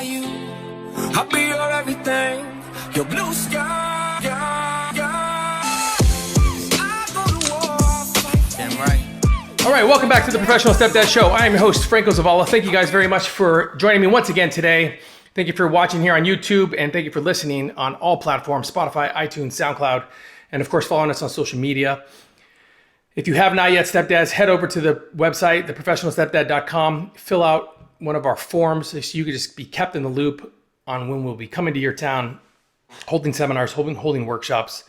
by you. I'll be your everything, your blue sky. I go to war, fight. Damn right. All right, welcome back to the Professional Stepdad Show. I am your host, Franco Zavala. Thank you guys very much for joining me once again today. Thank you for watching here on YouTube, and thank you for listening on all platforms, Spotify, iTunes, SoundCloud, and of course, following us on social media. If you have not yet, stepdads, head over to the website, theprofessionalstepdad.com, fill out one of our forms so you can just be kept in the loop on when we'll be coming to your town, holding seminars, holding workshops.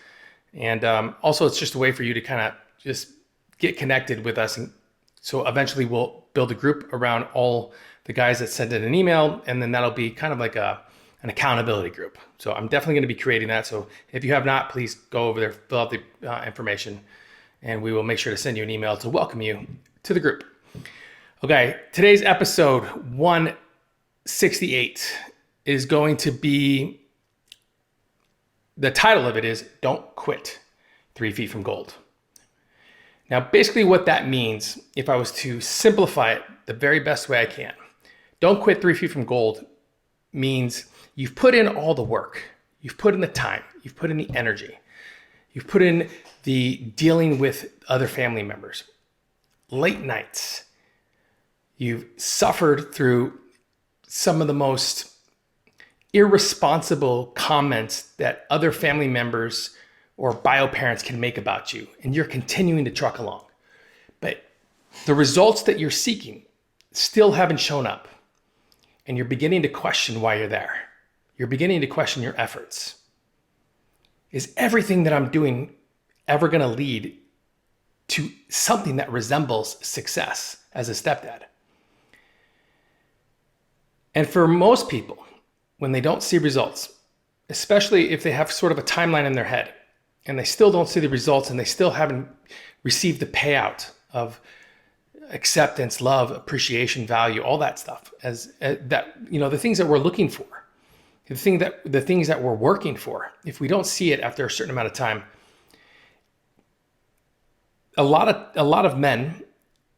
And also, it's just a way for you to kind of just get connected with us. And so eventually we'll build a group around all the guys that send in an email, and then that'll be kind of like an accountability group. So I'm definitely going to be creating that. So if you have not, please go over there, fill out the information, and we will make sure to send you an email to welcome you to the group. Okay, today's episode 168 is going to be, the title of it is Don't Quit 3 Feet from Gold. Now, basically what that means, if I was to simplify it the very best way I can, don't quit 3 feet from gold means you've put in all the work, you've put in the time, you've put in the energy, you've put in the dealing with other family members, late nights, you've suffered through some of the most irresponsible comments that other family members or bio parents can make about you, and you're continuing to truck along. But the results that you're seeking still haven't shown up, and you're beginning to question why you're there. You're beginning to question your efforts. Is everything that I'm doing ever going to lead to something that resembles success as a stepdad? And for most people, when they don't see results, especially if they have sort of a timeline in their head and they still don't see the results and they still haven't received the payout of acceptance, love, appreciation, value, all that stuff, as that, you know, the things that we're looking for, the things that we're working for, if we don't see it after a certain amount of time, a lot of men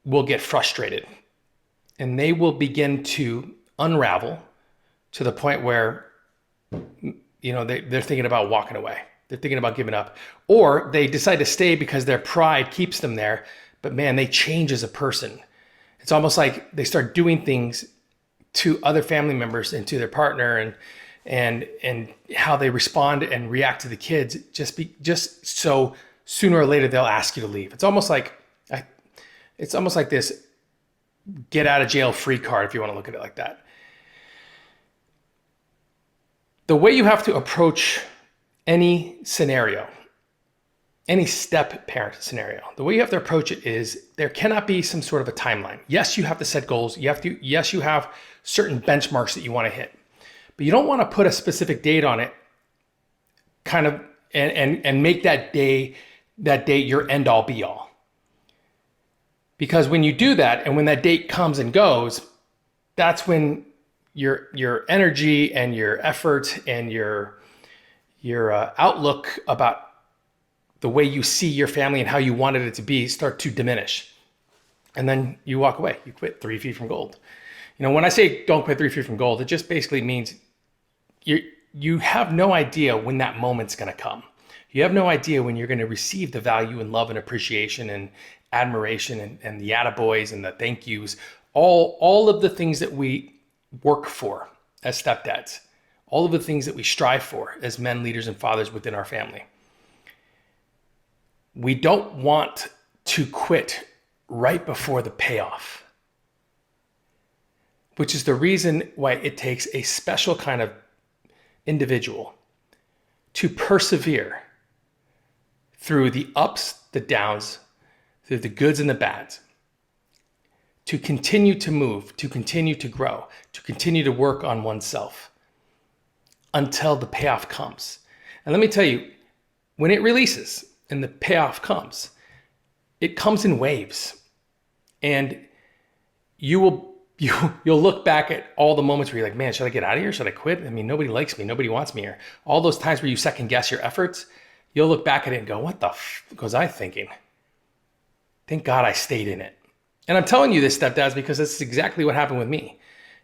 will get frustrated and they will begin to unravel to the point where, you know, they're thinking about walking away. They're thinking about giving up, or they decide to stay because their pride keeps them there. But man, they change as a person. It's almost like they start doing things to other family members and to their partner, and how they respond and react to the kids. Just so sooner or later they'll ask you to leave. It's almost like this get out of jail free card, if you want to look at it like that. The way you have to approach any scenario, any step parent scenario, the way you have to approach it is there cannot be some sort of a timeline. Yes, you have to set goals. Yes, you have certain benchmarks that you want to hit, but you don't want to put a specific date on it, kind of, and make that date your end all be all. Because when you do that, and when that date comes and goes, that's when your energy and your effort and your outlook about the way you see your family and how you wanted it to be start to diminish. And then you walk away. You quit 3 feet from gold. You know, when I say don't quit 3 feet from gold, it just basically means you have no idea when that moment's going to come. You have no idea when you're going to receive the value and love and appreciation and admiration and the attaboys and the thank yous, all of the things that we work for as stepdads, all of the things that we strive for as men, leaders, and fathers within our family. We don't want to quit right before the payoff, which is the reason why it takes a special kind of individual to persevere through the ups, the downs, through the goods and the bads, to continue to move, to continue to grow, to continue to work on oneself until the payoff comes. And let me tell you, when it releases and the payoff comes, it comes in waves. And you'll look back at all the moments where you're like, man, should I get out of here? Should I quit? I mean, nobody likes me. Nobody wants me here. All those times where you second guess your efforts, you'll look back at it and go, what the was I thinking? Thank God I stayed in it. And I'm telling you this, stepdads, because this is exactly what happened with me.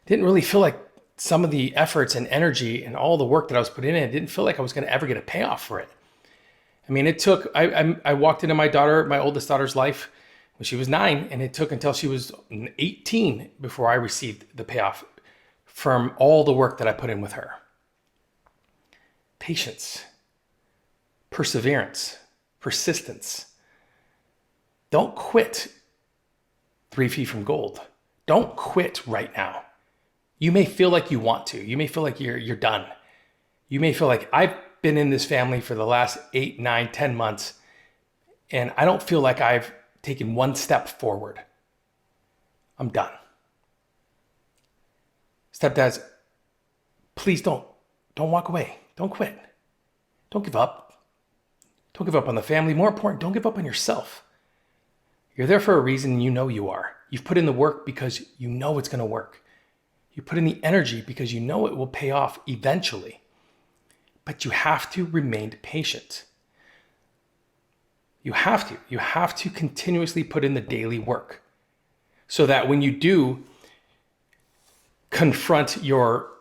Didn't really feel like some of the efforts and energy and all the work that I was putting in, it didn't feel like I was going to ever get a payoff for it. I mean, it took, I walked into my oldest daughter's life when she was 9, and it took until she was 18 before I received the payoff from all the work that I put in with her. Patience, perseverance, persistence. Don't quit 3 feet from gold. Don't quit right now. You may feel like you want to. You may feel like you're done. You may feel like, I've been in this family for the last 8, 9, 10 months, and I don't feel like I've taken one step forward. I'm done. Stepdads, please don't walk away. Don't quit. Don't give up. Don't give up on the family. More important, don't give up on yourself. You're there for a reason, and you know you are. You've put in the work because you know it's going to work. You put in the energy because you know it will pay off eventually. But you have to remain patient. You have to. You have to continuously put in the daily work so that when you do confront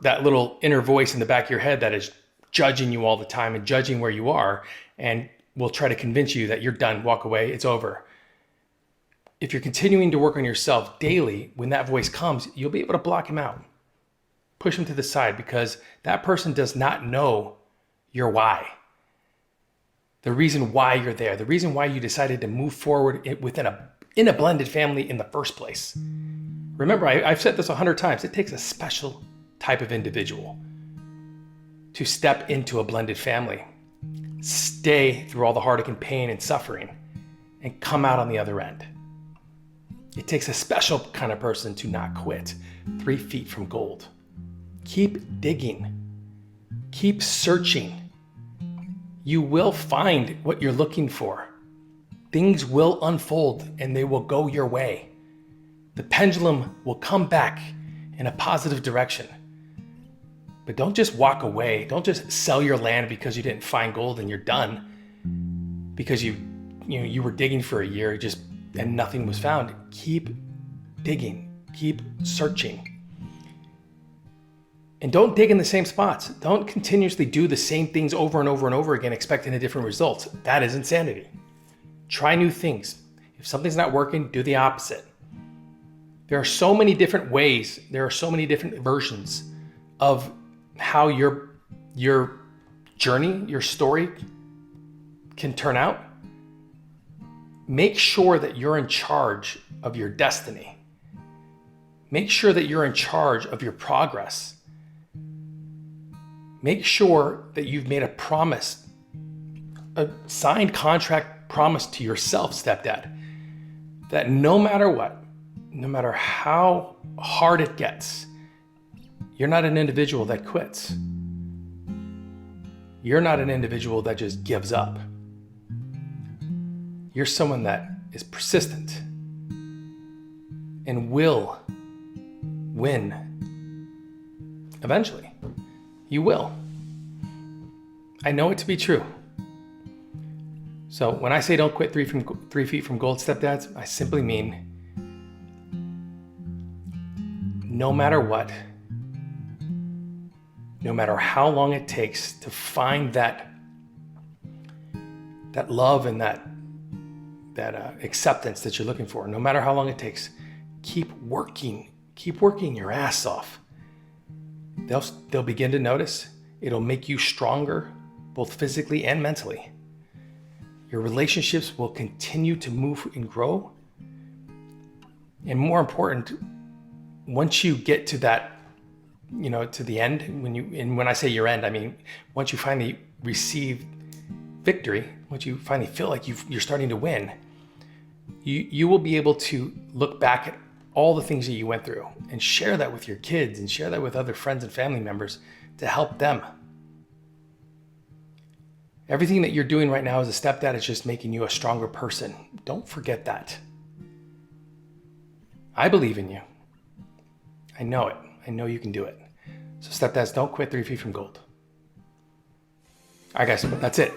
that little inner voice in the back of your head that is judging you all the time and judging where you are and will try to convince you that you're done, walk away, it's over. If you're continuing to work on yourself daily, when that voice comes, you'll be able to block him out. Push him to the side, because that person does not know your why. The reason why you're there, the reason why you decided to move forward in a blended family in the first place. Remember, I've said this 100 times, it takes a special type of individual to step into a blended family, stay through all the heartache and pain and suffering, and come out on the other end. It takes a special kind of person to not quit 3 feet from gold. Keep digging. Keep searching. You will find what you're looking for. Things will unfold and they will go your way. The pendulum will come back in a positive direction. But don't just walk away. Don't just sell your land because you didn't find gold and you're done. Because you were digging for a year and nothing was found. Keep digging. Keep searching. And don't dig in the same spots. Don't continuously do the same things over and over and over again, expecting a different result. That is insanity. Try new things. If something's not working, do the opposite. There are so many different ways. There are so many different versions of how your journey, your story can turn out. Make sure that you're in charge of your destiny. Make sure that you're in charge of your progress. Make sure that you've made a promise, a signed contract promise to yourself, stepdad, that no matter what, no matter how hard it gets, you're not an individual that quits. You're not an individual that just gives up. You're someone that is persistent and will win eventually. You will. I know it to be true. So when I say don't quit 3 feet from gold, stepdads, I simply mean no matter what, no matter how long it takes to find that love and that acceptance that you're looking for, no matter how long it takes, keep working your ass off. They'll begin to notice. It'll make you stronger, both physically and mentally. Your relationships will continue to move and grow. And more important, once you get to that, to the end, when I say your end, I mean, once you finally receive victory, once you finally feel like you're starting to win, you will be able to look back at all the things that you went through and share that with your kids and share that with other friends and family members to help them. Everything that you're doing right now as a stepdad is just making you a stronger person. Don't forget that. I believe in you. I know it. I know you can do it. So stepdads, don't quit 3 feet from gold. All right, guys, that's it.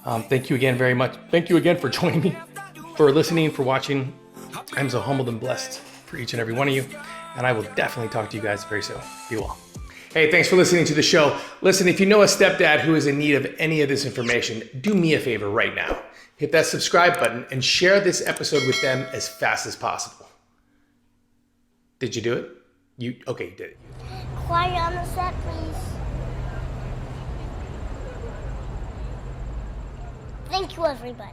Thank you again very much. Thank you again for joining me, for listening, for watching. I'm so humbled and blessed for each and every one of you. And I will definitely talk to you guys very soon. Be well. Hey, thanks for listening to the show. Listen, if you know a stepdad who is in need of any of this information, do me a favor right now. Hit that subscribe button and share this episode with them as fast as possible. Did you do it? Okay, you did it. Quiet on the set, please. Thank you, everybody.